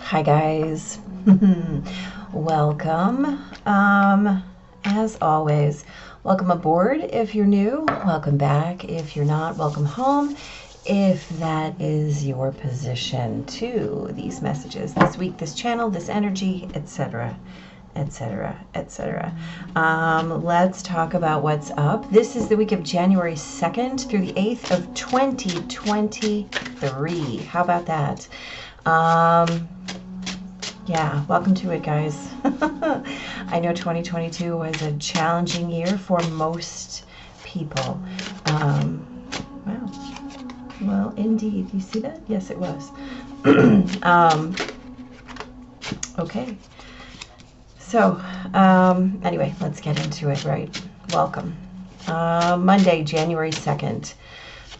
Hi guys. Welcome. As always, welcome aboard if you're new, welcome back if you're not, welcome home if that is your position to these messages this week, this channel, this energy, etc., etc., etc. Let's talk about what's up. This is the week of January 2nd through the 8th of 2023. How about that? Yeah, welcome to it, guys. I know 2022 was a challenging year for most people. Well, indeed. You see that? Yes, it was. Okay. So, anyway, let's get into it, right? Welcome. Monday, January 2nd.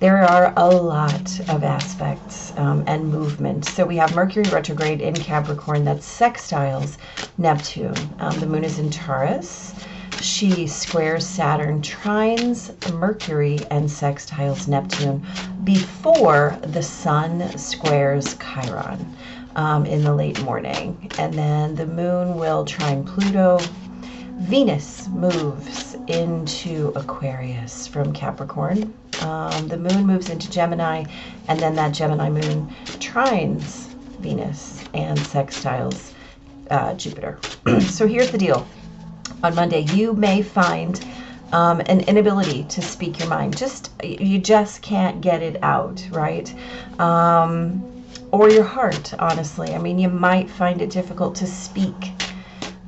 There are a lot of aspects and movement. So we have Mercury retrograde in Capricorn that sextiles Neptune. The moon is in Taurus. She squares Saturn, trines Mercury, and sextiles Neptune before the sun squares Chiron in the late morning. And then the moon will trine Pluto. Venus moves into Aquarius from Capricorn. The moon moves into Gemini, and then that Gemini moon trines Venus and sextiles Jupiter. So here's the deal. On Monday, you may find an inability to speak your mind. You just can't get it out, right? Or your heart, honestly. I mean, you might find it difficult to speak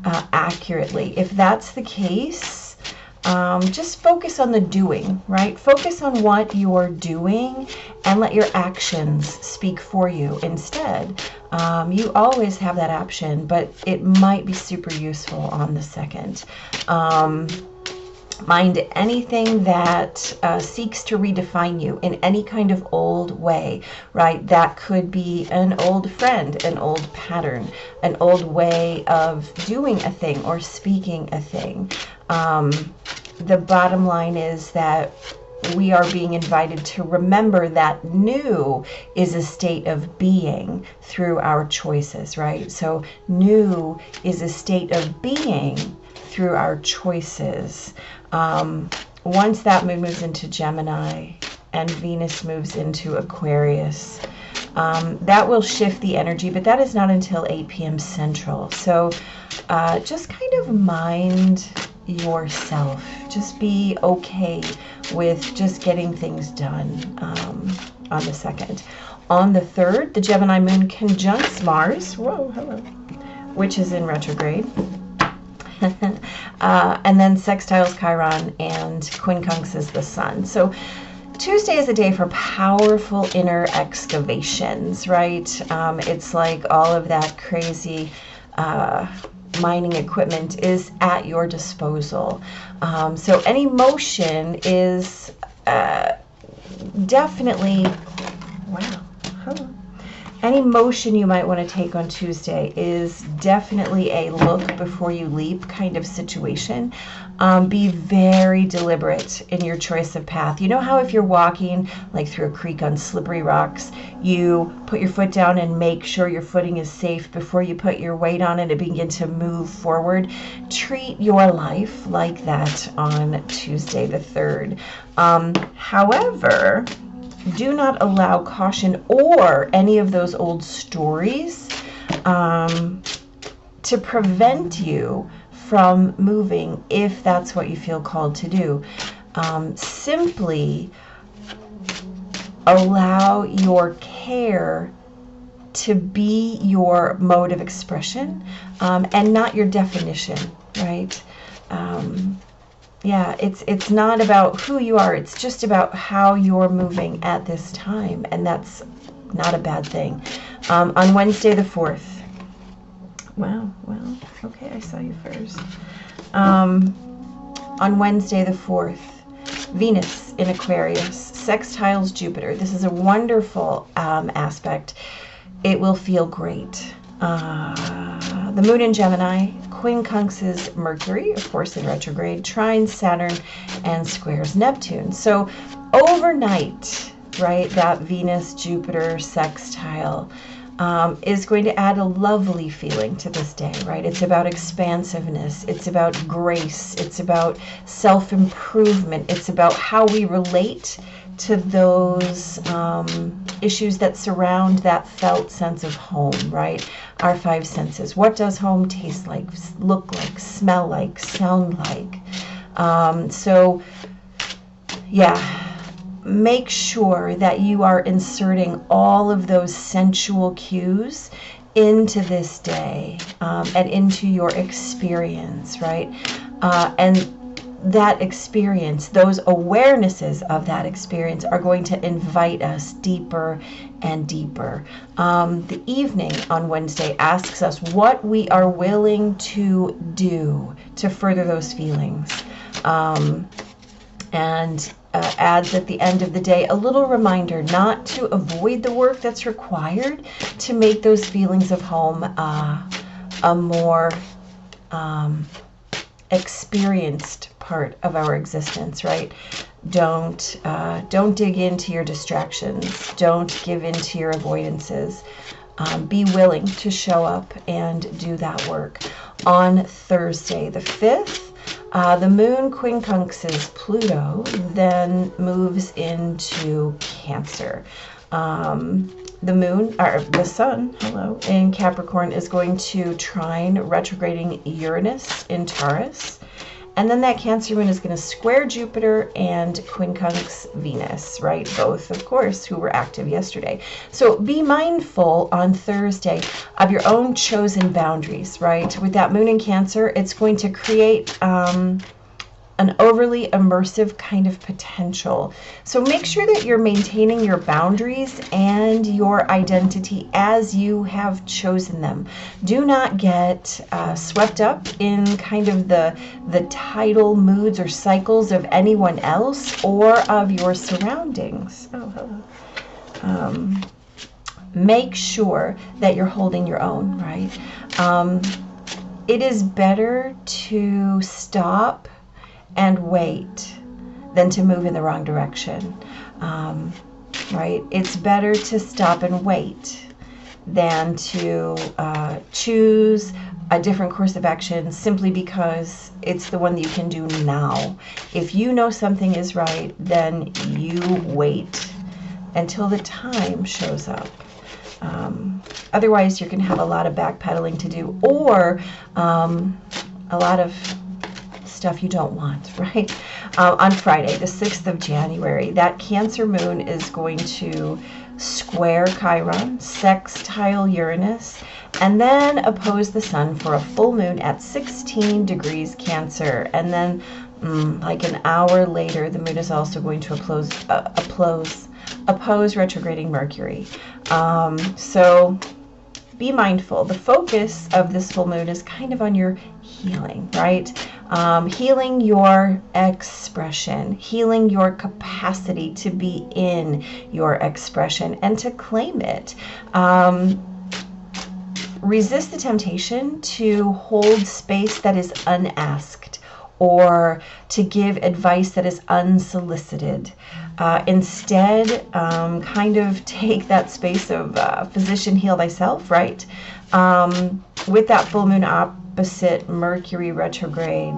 accurately. If that's the case, just focus on the doing, right? Focus on what you're doing and let your actions speak for you instead. You always have that option, but it might be super useful on the 2nd. Mind anything that seeks to redefine you in any kind of old way, right? That could be an old friend, an old pattern, an old way of doing a thing or speaking a thing. The bottom line is that we are being invited to remember that new is a state of being through our choices, right? So new is a state of being through our choices. Once that moon moves into Gemini and Venus moves into Aquarius, that will shift the energy, but that is not until 8 p.m. Central. So just kind of mind yourself. Just be okay with just getting things done on the 2nd. On the 3rd, the Gemini moon conjuncts Mars, which is in retrograde. And then sextiles Chiron and quincunxes the sun. So Tuesday is a day for powerful inner excavations, right? It's like all of that crazy mining equipment is at your disposal. So any motion is definitely, any motion you might want to take on Tuesday is definitely a look before you leap kind of situation. Be very deliberate in your choice of path. You know how if you're walking like through a creek on slippery rocks, you put your foot down and make sure your footing is safe before you put your weight on it and begin to move forward? Treat your life like that on Tuesday the 3rd. However, do not allow caution or any of those old stories to prevent you from moving if that's what you feel called to do. Simply allow your care to be your mode of expression and not your definition, right? Yeah, it's not about who you are. It's just about how you're moving at this time, and that's not a bad thing. On Wednesday the 4th. Wow, well, okay, I saw you first. On Wednesday the 4th, Venus in Aquarius sextiles Jupiter. This is a wonderful aspect. It will feel great. The moon in Gemini quincunxes Mercury, of course in retrograde, trines Saturn, and squares Neptune. So overnight, right, that Venus-Jupiter sextile is going to add a lovely feeling to this day, right? It's about expansiveness. It's about grace. It's about self-improvement. It's about how we relate to those issues that surround that felt sense of home, right? Our five senses. What does home taste like, look like, smell like, sound like? So, yeah. Make sure that you are inserting all of those sensual cues into this day and into your experience, right? And that experience, those awarenesses of that experience are going to invite us deeper and deeper. The evening on Wednesday asks us what we are willing to do to further those feelings. And adds at the end of the day a little reminder not to avoid the work that's required to make those feelings of home a more experienced part of our existence, right? Don't dig into your distractions. Don't give in to your avoidances. Be willing to show up and do that work. On Thursday, the 5th, the moon quincunxes Pluto, then moves into Cancer. The moon, or the sun, hello, in Capricorn is going to trine retrograding Uranus in Taurus. And then that Cancer moon is going to square Jupiter and quincunx Venus, right? Both, of course, who were active yesterday. So be mindful on Thursday of your own chosen boundaries, right? With that moon in Cancer, it's going to create an overly immersive kind of potential. So make sure that you're maintaining your boundaries and your identity as you have chosen them. Do not get swept up in kind of the tidal moods or cycles of anyone else or of your surroundings. Oh, hello. Make sure that you're holding your own, right? It is better to stop and wait than to move in the wrong direction, right? It's better to stop and wait than to choose a different course of action simply because it's the one that you can do now. If you know something is right, then you wait until the time shows up. Otherwise, you're going to have a lot of backpedaling to do, or a lot of stuff you don't want, right? On Friday, the 6th of January, that Cancer moon is going to square Chiron, sextile Uranus, and then oppose the sun for a full moon at 16 degrees Cancer. And then like an hour later, the moon is also going to oppose retrograding Mercury. So be mindful. The focus of this full moon is kind of on your healing, right? Healing your expression, healing your capacity to be in your expression and to claim it. Resist the temptation to hold space that is unasked or to give advice that is unsolicited. Instead, kind of take that space of physician heal thyself, right? With that full moon opposite Mercury retrograde,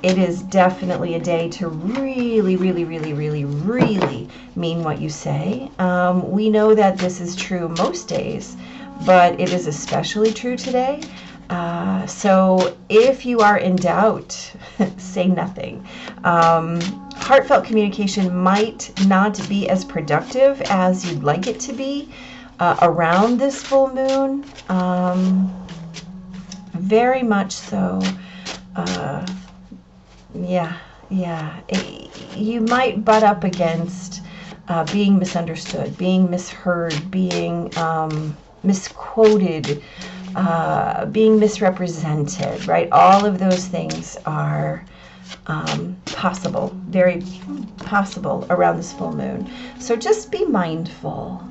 it is definitely a day to really, really, really, really, really mean what you say. We know that this is true most days, but it is especially true today. So if you are in doubt, say nothing. Heartfelt communication might not be as productive as you'd like it to be around this full moon. Very much so. You might butt up against being misunderstood, being misheard, being misquoted, being misrepresented, right? All of those things are possible, very possible around this full moon. So just be mindful,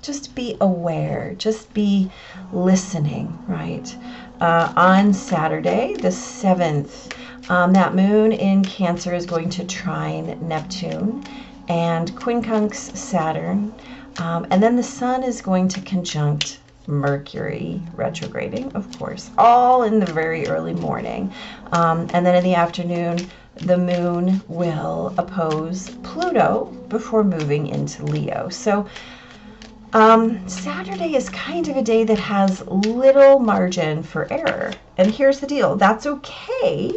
just be aware, just be listening, right? On Saturday, the 7th, that moon in Cancer is going to trine Neptune and quincunx Saturn. And then the sun is going to conjunct Mercury retrograding, of course, all in the very early morning. And then in the afternoon, the moon will oppose Pluto before moving into Leo. So Saturday is kind of a day that has little margin for error. And here's the deal. That's okay.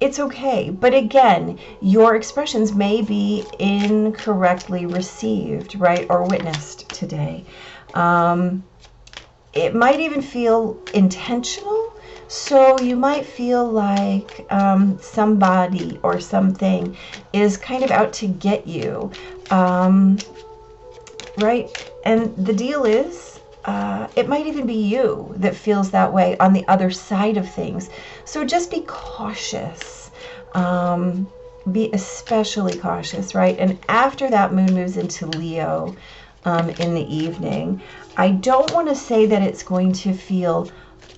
It's okay. But again, your expressions may be incorrectly received, right, or witnessed today. It might even feel intentional. So you might feel like somebody or something is kind of out to get you. Right? And the deal is, it might even be you that feels that way on the other side of things. So just be cautious. Be especially cautious, right? And after that moon moves into Leo in the evening, I don't want to say that it's going to feel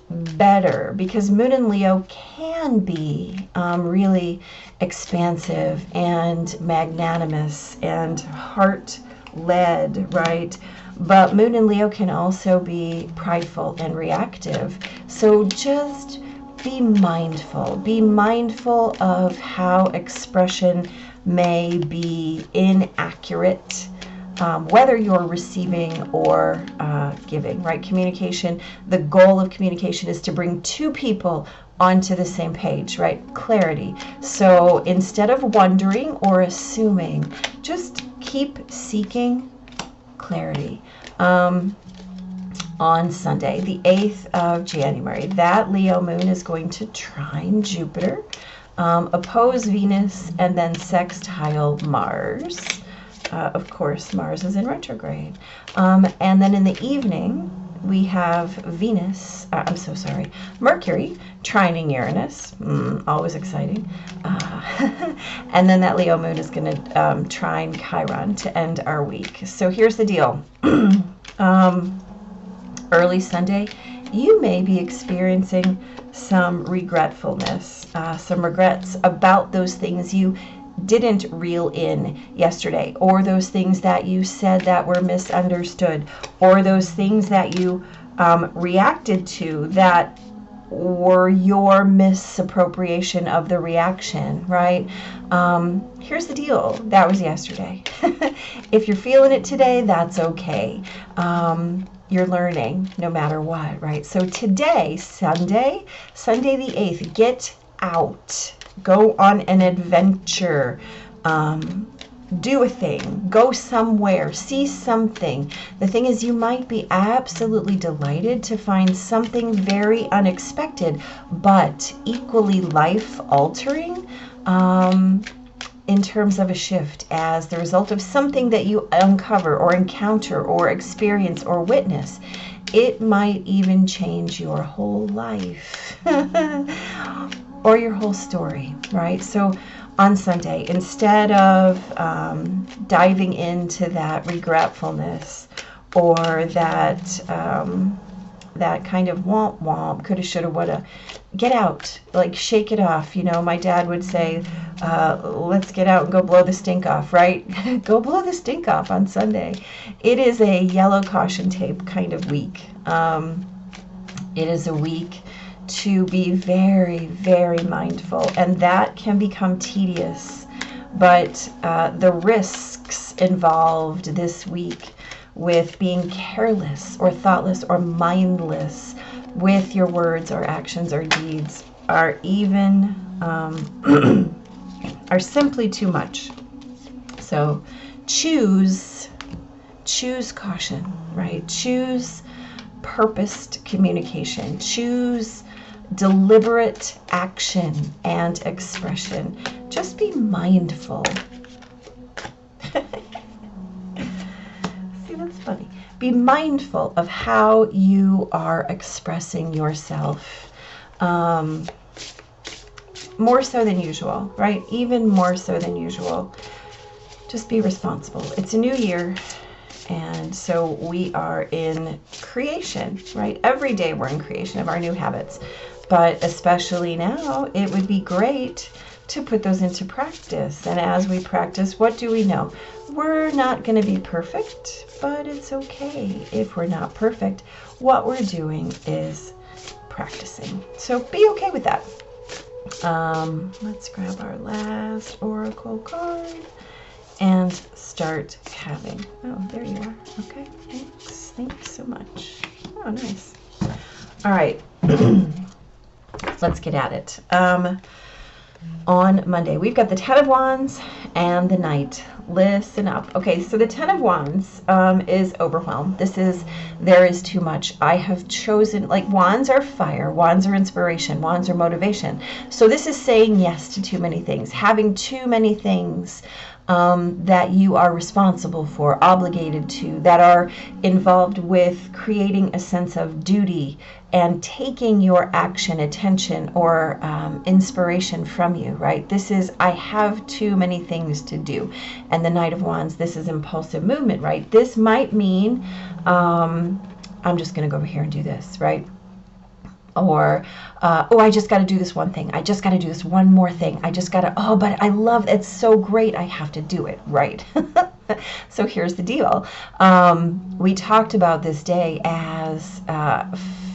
better, because moon in Leo can be really expansive and magnanimous and heart-led, right? But moon in Leo can also be prideful and reactive. So just be mindful. Be mindful of how expression may be inaccurate, whether you're receiving or giving, right? Communication, the goal of communication is to bring two people onto the same page, right? Clarity. So instead of wondering or assuming, just keep seeking clarity. On Sunday, the 8th of January, that Leo moon is going to trine Jupiter, oppose Venus, and then sextile Mars. Of course, Mars is in retrograde. And then in the evening, we have Mercury trining Uranus. Always exciting. And then that Leo moon is going to trine Chiron to end our week. So here's the deal. Early Sunday, you may be experiencing some regretfulness, some regrets about those things you didn't reel in yesterday, or those things that you said that were misunderstood, or those things that you reacted to that were your misappropriation of the reaction, right? Here's the deal. That was yesterday. If you're feeling it today, that's okay. You're learning no matter what, right? So today, Sunday the 8th, get out. Go on an adventure. Do a thing. Go somewhere. See something. The thing is, you might be absolutely delighted to find something very unexpected, but equally life-altering in terms of a shift as the result of something that you uncover or encounter or experience or witness. It might even change your whole life or your whole story, right? So on Sunday, instead of diving into that regretfulness or that that kind of womp womp, coulda, shoulda, woulda, get out, like shake it off. You know, my dad would say, let's get out and go blow the stink off, right? Go blow the stink off on Sunday. It is a yellow caution tape kind of week. It is a week to be very, very mindful, and that can become tedious. But the risks involved this week with being careless or thoughtless or mindless with your words or actions or deeds are even are simply too much. So choose caution, right? Choose purposed communication. Choose deliberate action and expression. Just be mindful. See, that's funny. Be mindful of how you are expressing yourself. More so than usual, right? Even more so than usual. Just be responsible. It's a new year. And so we are in creation, right? Every day we're in creation of our new habits. But especially now, it would be great to put those into practice. And as we practice, what do we know? We're not going to be perfect, but it's okay if we're not perfect. What we're doing is practicing. So be okay with that. Let's grab our last oracle card and start having. Oh, there you are. Okay, thanks. Thanks so much. Oh, nice. All right. Let's get at it. On Monday, we've got the Ten of Wands and the Knight. Listen up. Okay, so the Ten of Wands is overwhelmed. This is, there is too much. I have chosen, like, wands are fire, wands are inspiration, wands are motivation. So this is saying yes to too many things, having too many things that you are responsible for, obligated to, that are involved with creating a sense of duty and taking your action, attention, or inspiration from you, right? This is, I have too many things to do. And the Knight of Wands, this is impulsive movement, right? This might mean, I'm just going to go over here and do this, right? Or, oh, I just got to do this one thing. I just got to do this one more thing. I just got to, oh, but I love, it's so great. I have to do it, right? So here's the deal. We talked about this day as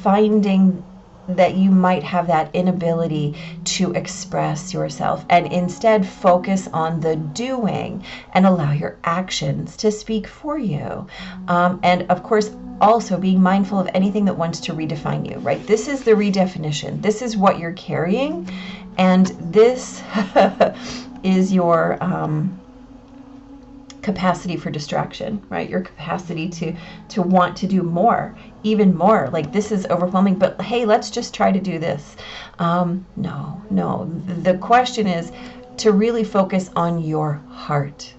finding that you might have that inability to express yourself, and instead focus on the doing and allow your actions to speak for you. And of course, also being mindful of anything that wants to redefine you, right? This is the redefinition. This is what you're carrying. And this is your capacity for distraction, right? Your capacity to want to do more, even more. Like, this is overwhelming, but hey, let's just try to do this. No. The question is to really focus on your heart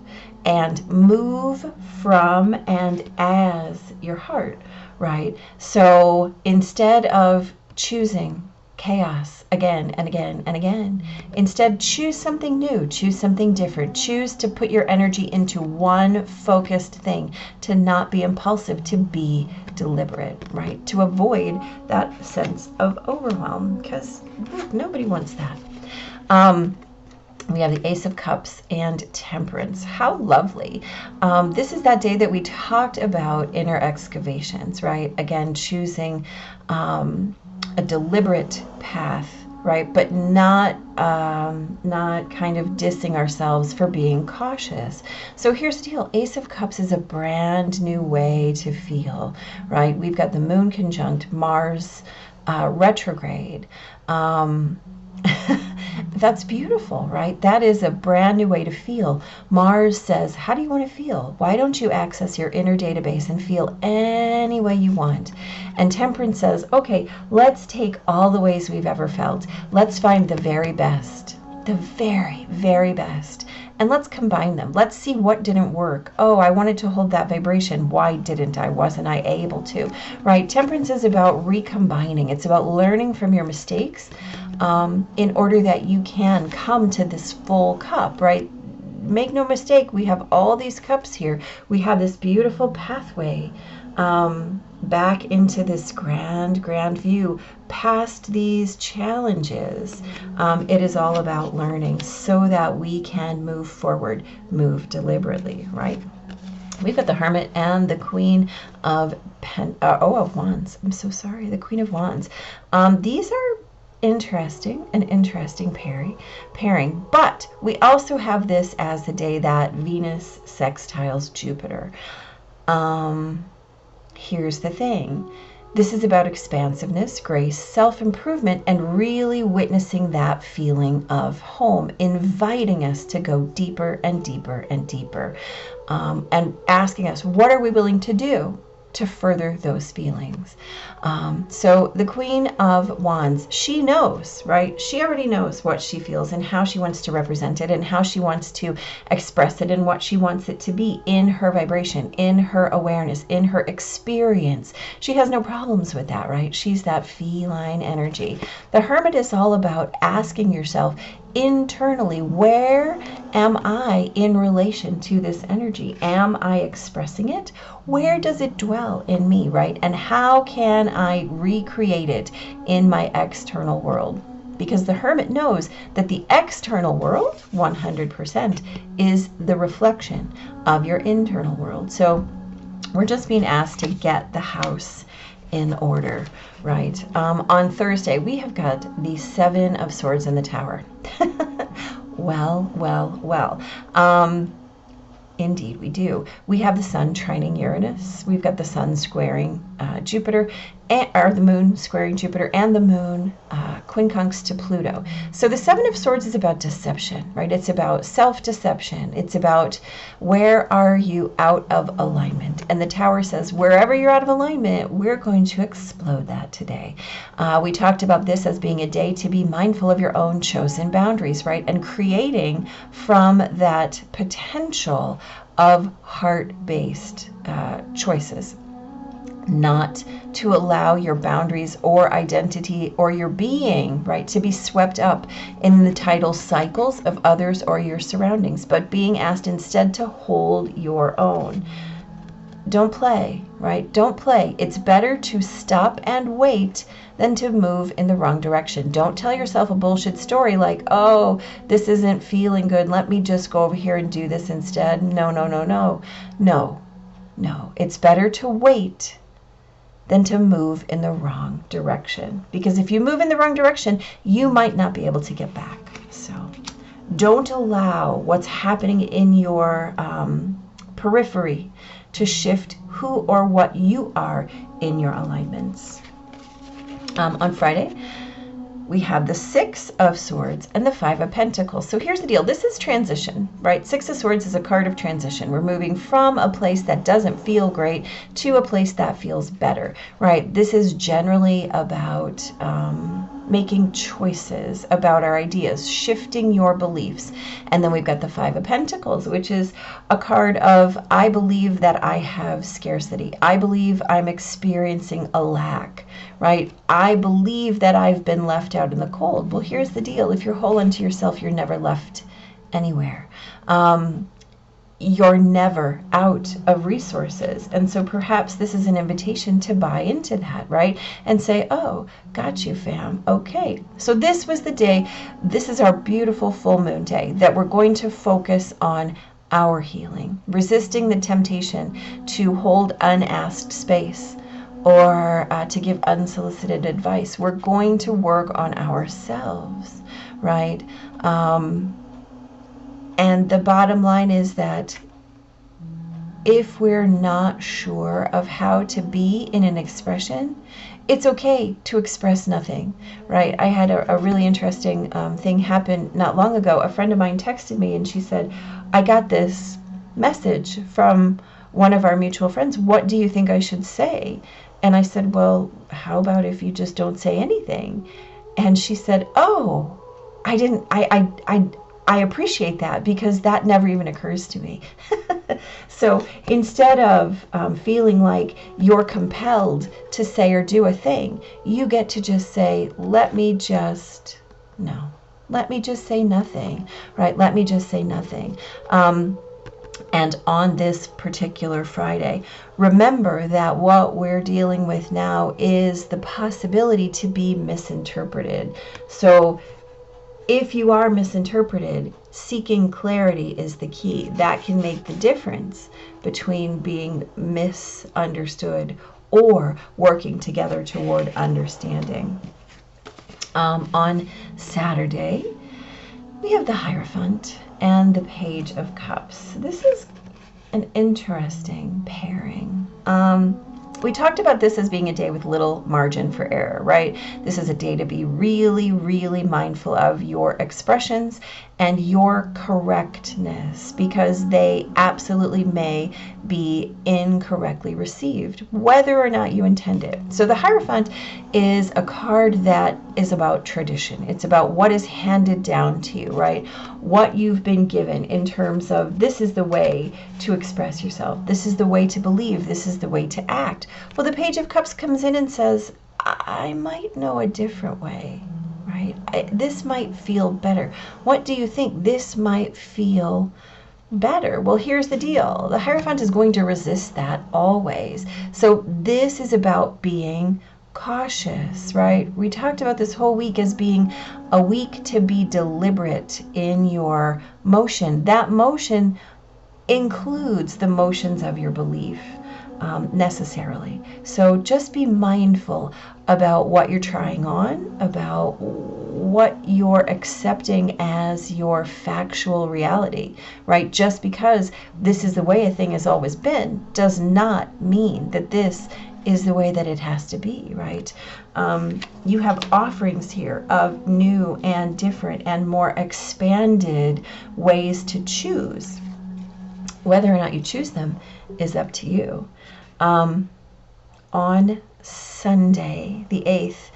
and move from and as your heart, right? So instead of choosing chaos again and again and again, instead choose something new, choose something different, choose to put your energy into one focused thing, to not be impulsive, to be deliberate, right? To avoid that sense of overwhelm, because nobody wants that. We have the Ace of Cups and Temperance. How lovely. This is that day that we talked about inner excavations, right? Again, choosing a deliberate path, right? But not kind of dissing ourselves for being cautious. So here's the deal. Ace of Cups is a brand new way to feel, right? We've got the Moon conjunct Mars retrograde. That's beautiful, right? That is a brand new way to feel. Mars says, how do you want to feel? Why don't you access your inner database and feel any way you want? And Temperance says, okay, let's take all the ways we've ever felt. Let's find the very best, the very, very best. And let's combine them. Let's see what didn't work. Oh, I wanted to hold that vibration. Why didn't I? Wasn't I able to? Right? Temperance is about recombining. It's about learning from your mistakes in order that you can come to this full cup, right? Make no mistake, we have all these cups here. We have this beautiful pathway back into this grand view, past these challenges. It is all about learning so that we can move forward, move deliberately, right? We've got the Hermit and the Queen of Wands. I'm so sorry, the Queen of Wands. These are an interesting pairing, but we also have this as the day that Venus sextiles Jupiter. Here's the thing. This is about expansiveness, grace, self-improvement, and really witnessing that feeling of home, inviting us to go deeper and deeper and deeper, and asking us, what are we willing to do to further those feelings? So the Queen of Wands, she knows, right? She already knows what she feels and how she wants to represent it and how she wants to express it and what she wants it to be in her vibration, in her awareness, in her experience. She has no problems with that, right? She's that feline energy. The Hermit is all about asking yourself internally, where am I in relation to this energy? Am I expressing it? Where does it dwell in me, right? And how can I recreate it in my external world? because the Hermit knows that the external world, 100%, is the reflection of your internal world. So we're just being asked to get the house in order, right? On Thursday, we have got the Seven of Swords in the Tower. Well. Indeed, we do. We have the Sun trining Uranus. We've got the Sun squaring Jupiter, or the Moon squaring Jupiter, and the Moon quincunx to Pluto. So the Seven of Swords is about deception, right? It's about self-deception. It's about where are you out of alignment? And the Tower says, wherever you're out of alignment, we're going to explode that today. We talked about this as being a day to be mindful of your own chosen boundaries, right? And creating from that potential of heart-based choices, not to allow your boundaries or identity or your being, right, to be swept up in the tidal cycles of others or your surroundings, but being asked instead to hold your own. Don't play, right? Don't play. It's better to stop and wait than to move in the wrong direction. Don't tell yourself a bullshit story like, oh, this isn't feeling good, let me just go over here and do this instead. No. It's better to wait than to move in the wrong direction. Because if you move in the wrong direction, you might not be able to get back. So don't allow what's happening in your periphery to shift who or what you are in your alignments. On Friday, we have the Six of Swords and the Five of Pentacles. So here's the deal. This is transition, right? Six of Swords is a card of transition. We're moving from a place that doesn't feel great to a place that feels better, right? This is generally about making choices about our ideas, shifting your beliefs. And then we've got the Five of Pentacles, which is a card of, I believe that I have scarcity. I believe I'm experiencing a lack, right? I believe that I've been left out in the cold. Well, here's the deal. If you're whole unto yourself, you're never left anywhere. You're never out of resources. And so perhaps this is an invitation to buy into that, right? And say, oh, got you, fam. Okay. So this was the day, this is our beautiful full moon day that we're going to focus on our healing, resisting the temptation to hold unasked space or to give unsolicited advice. We're going to work on ourselves, right? And the bottom line is that if we're not sure of how to be in an expression, it's okay to express nothing, right? I had a really interesting thing happen not long ago. A friend of mine texted me and she said, I got this message from one of our mutual friends. What do you think I should say? And I said, well, how about if you just don't say anything? And she said, oh, I appreciate that because that never even occurs to me. So instead of feeling like you're compelled to say or do a thing, you get to just say, let me just say nothing, right? Let me just say nothing. And on this particular Friday, remember that what we're dealing with now is the possibility to be misinterpreted. So if you are misinterpreted, seeking clarity is the key. That can make the difference between being misunderstood or working together toward understanding. On Saturday, we have the Hierophant and the Page of Cups. This is an interesting pairing. We talked about this as being a day with little margin for error, right? This is a day to be really, really mindful of your expressions and your correctness, because they absolutely may be incorrectly received, whether or not you intend it. So the Hierophant is a card that is about tradition. It's about what is handed down to you, right? What you've been given in terms of this is the way to express yourself. This is the way to believe. This is the way to act. Well, the Page of Cups comes in and says, I might know a different way, right? This might feel better. What do you think? This might feel better. Well, here's the deal. The Hierophant is going to resist that always. So this is about being cautious, right? We talked about this whole week as being a week to be deliberate in your motion. That motion includes the motions of your belief, necessarily. So just be mindful about what you're trying on, about what you're accepting as your factual reality, right? Just because this is the way a thing has always been does not mean that this is the way that it has to be, right? You have offerings here of new and different and more expanded ways to choose. Whether or not you choose them is up to you. On Sunday, the 8th,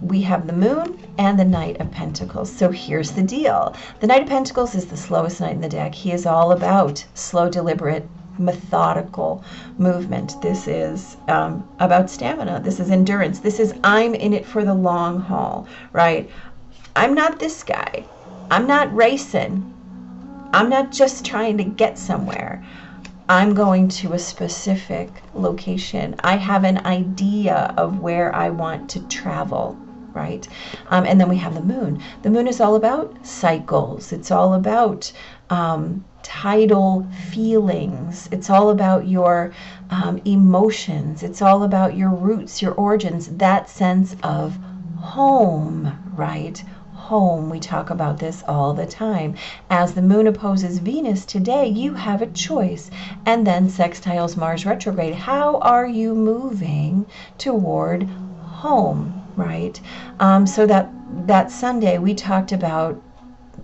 we have the moon and the Knight of Pentacles. So here's the deal. The Knight of Pentacles is the slowest knight in the deck. He is all about slow, deliberate, methodical movement. This is about stamina. This is endurance. This is I'm in it for the long haul, right? I'm not this guy. I'm not racing. I'm not just trying to get somewhere. I'm going to a specific location. I have an idea of where I want to travel, right? And then we have the moon. The moon is all about cycles. It's all about tidal feelings. It's all about your emotions. It's all about your roots, your origins, that sense of home, right? Home. We talk about this all the time. As the moon opposes Venus today, you have a choice. And then sextiles Mars retrograde. How are you moving toward home, right? So that Sunday we talked about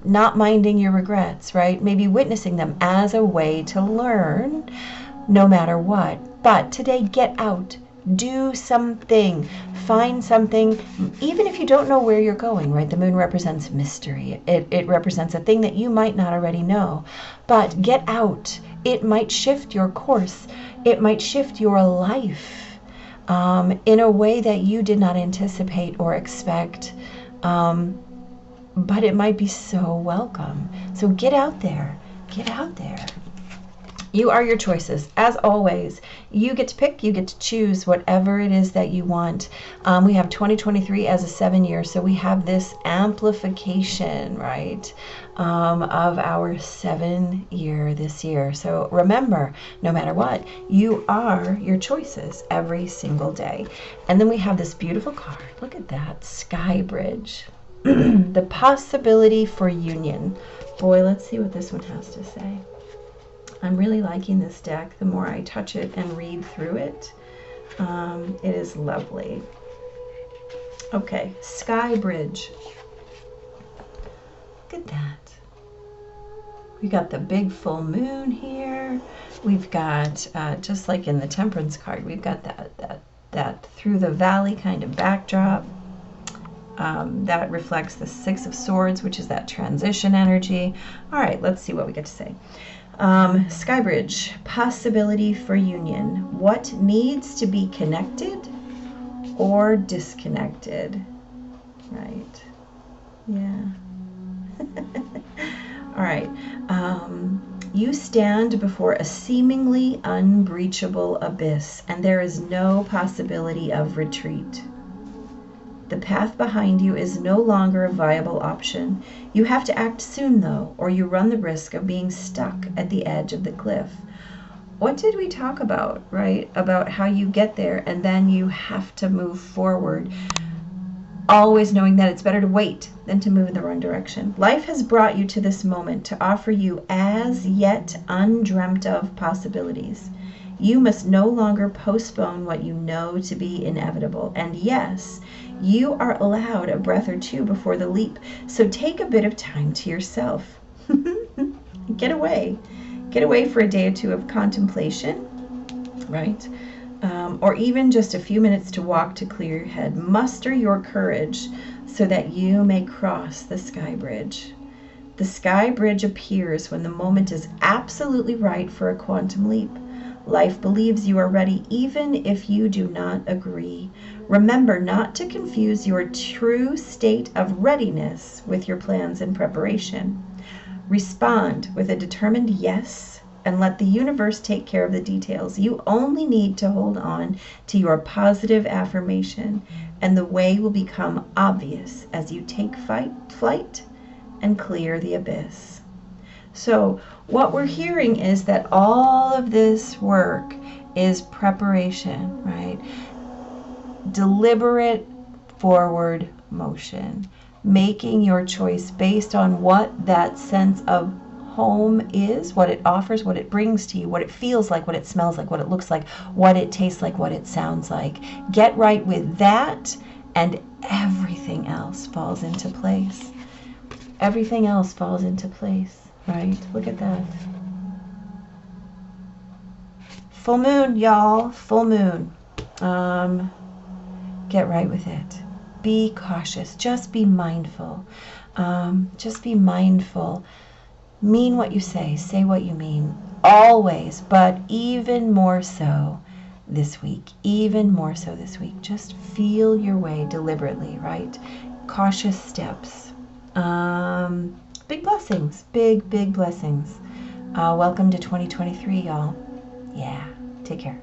not minding your regrets, right? Maybe witnessing them as a way to learn no matter what. But today, get out. Do something. Find something, even if you don't know where you're going, right? The moon represents mystery. It represents a thing that you might not already know. But get out. It might shift your course. It might shift your life in a way that you did not anticipate or expect. But it might be so welcome. So get out there. Get out there. You are your choices. As always, you get to pick, you get to choose whatever it is that you want. We have 2023 as a 7-year, so we have this amplification, right, of our 7-year this year. So remember, no matter what, you are your choices every single day. And then we have this beautiful card. Look at that, Sky Bridge. The possibility for union. Boy, let's see what this one has to say. I'm really liking this deck. The more I touch it and read through it, it is lovely. Okay, Sky Bridge. Look at that. We got the big full moon here. We've got, just like in the Temperance card, we've got that through the valley kind of backdrop. That reflects the 6 of Swords, which is that transition energy. All right, let's see what we get to say. Skybridge, possibility for union. What needs to be connected or disconnected? Right. Yeah. All right. You stand before a seemingly unbreachable abyss, and there is no possibility of retreat. The path behind you is no longer a viable option. You have to act soon, though, or you run the risk of being stuck at the edge of the cliff. What did we talk about, right? About how you get there and then you have to move forward, always knowing that it's better to wait than to move in the wrong direction. Life has brought you to this moment to offer you as yet undreamt of possibilities. You must no longer postpone what you know to be inevitable. And yes, you are allowed a breath or two before the leap. So take a bit of time to yourself. Get away. Get away for a day or two of contemplation, right? Or even just a few minutes to walk to clear your head. Muster your courage so that you may cross the Sky Bridge. The Sky Bridge appears when the moment is absolutely right for a quantum leap. Life believes you are ready even if you do not agree. Remember not to confuse your true state of readiness with your plans and preparation. Respond with a determined yes and let the universe take care of the details. You only need to hold on to your positive affirmation, and the way will become obvious as you take flight and clear the abyss. So what we're hearing is that all of this work is preparation, right? Deliberate forward motion, making your choice based on what that sense of home is, what it offers, what it brings to you, what it feels like, what it smells like, what it looks like, what it tastes like, what it sounds like. Get right with that, and everything else falls into place. Everything else falls into place, right? Look at that. Full moon, y'all. Full moon. Get right with it. Be cautious. Just be mindful. Just be mindful. Mean what you say. Say what you mean. Always, but even more so this week. Even more so this week. Just feel your way deliberately, right? Cautious steps. Big blessings. Big blessings. Welcome to 2023, y'all. Yeah. Take care.